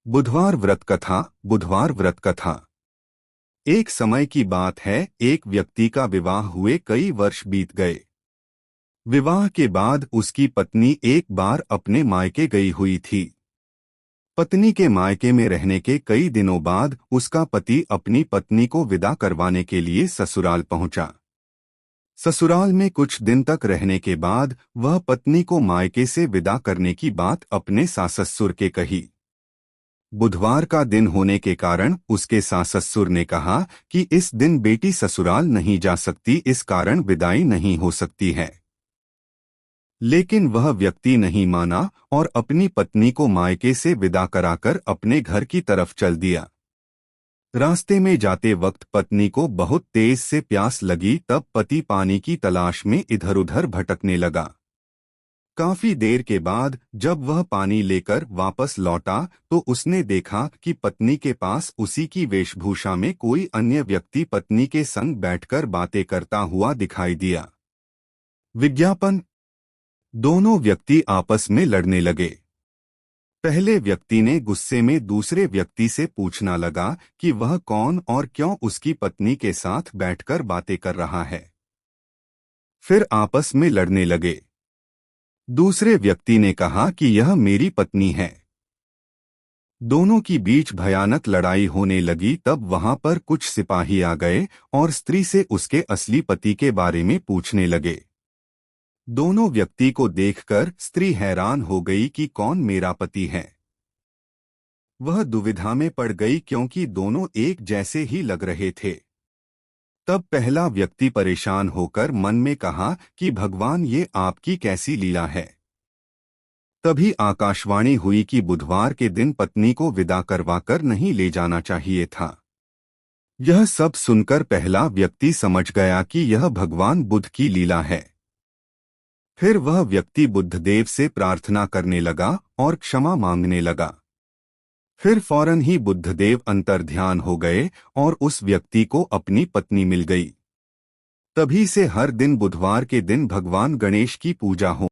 बुधवार व्रत कथा। बुधवार व्रत कथा। एक समय की बात है, एक व्यक्ति का विवाह हुए कई वर्ष बीत गए। विवाह के बाद उसकी पत्नी एक बार अपने मायके गई हुई थी। पत्नी के मायके में रहने के कई दिनों बाद उसका पति अपनी पत्नी को विदा करवाने के लिए ससुराल पहुंचा। ससुराल में कुछ दिन तक रहने के बाद वह पत्नी को मायके से विदा करने की बात अपने सास-ससुर के कही। बुधवार का दिन होने के कारण उसके सास-ससुर ने कहा कि इस दिन बेटी ससुराल नहीं जा सकती, इस कारण विदाई नहीं हो सकती है। लेकिन वह व्यक्ति नहीं माना और अपनी पत्नी को मायके से विदा कराकर अपने घर की तरफ चल दिया। रास्ते में जाते वक्त पत्नी को बहुत तेज से प्यास लगी, तब पति पानी की तलाश में इधर-उधर भटकने लगा। काफी देर के बाद जब वह पानी लेकर वापस लौटा तो उसने देखा कि पत्नी के पास उसी की वेशभूषा में कोई अन्य व्यक्ति पत्नी के संग बैठकर बातें करता हुआ दिखाई दिया। विज्ञापन। दोनों व्यक्ति आपस में लड़ने लगे। पहले व्यक्ति ने गुस्से में दूसरे व्यक्ति से पूछना लगा कि वह कौन और क्यों उसकी पत्नी के साथ बैठकर बातें कर रहा है। फिर आपस में लड़ने लगे। दूसरे व्यक्ति ने कहा कि यह मेरी पत्नी है। दोनों की बीच भयानक लड़ाई होने लगी। तब वहां पर कुछ सिपाही आ गए और स्त्री से उसके असली पति के बारे में पूछने लगे। दोनों व्यक्ति को देखकर स्त्री हैरान हो गई कि कौन मेरा पति है। वह दुविधा में पड़ गई क्योंकि दोनों एक जैसे ही लग रहे थे। तब पहला व्यक्ति परेशान होकर मन में कहा कि भगवान, ये आपकी कैसी लीला है। तभी आकाशवाणी हुई कि बुधवार के दिन पत्नी को विदा करवाकर नहीं ले जाना चाहिए था। यह सब सुनकर पहला व्यक्ति समझ गया कि यह भगवान बुद्ध की लीला है। फिर वह व्यक्ति बुद्धदेव से प्रार्थना करने लगा और क्षमा मांगने लगा। फिर फौरन ही बुद्धदेव अंतर्ध्यान हो गए और उस व्यक्ति को अपनी पत्नी मिल गई। तभी से हर दिन बुधवार के दिन भगवान गणेश की पूजा हो।